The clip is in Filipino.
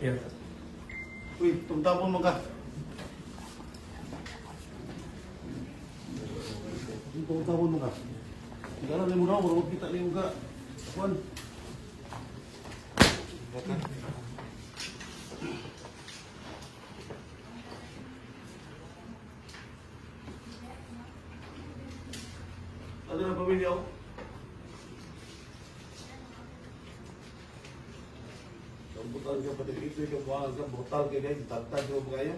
Here. Uy, tumtapon mo ka. Tumtapon mo ka. Sigara na mo na, marunong kita na yung ka. Juan. Ano na pamilya ko? Butal ka pati ito, yung buwangan ka, butal ka guys, tagtag ka ba kayo?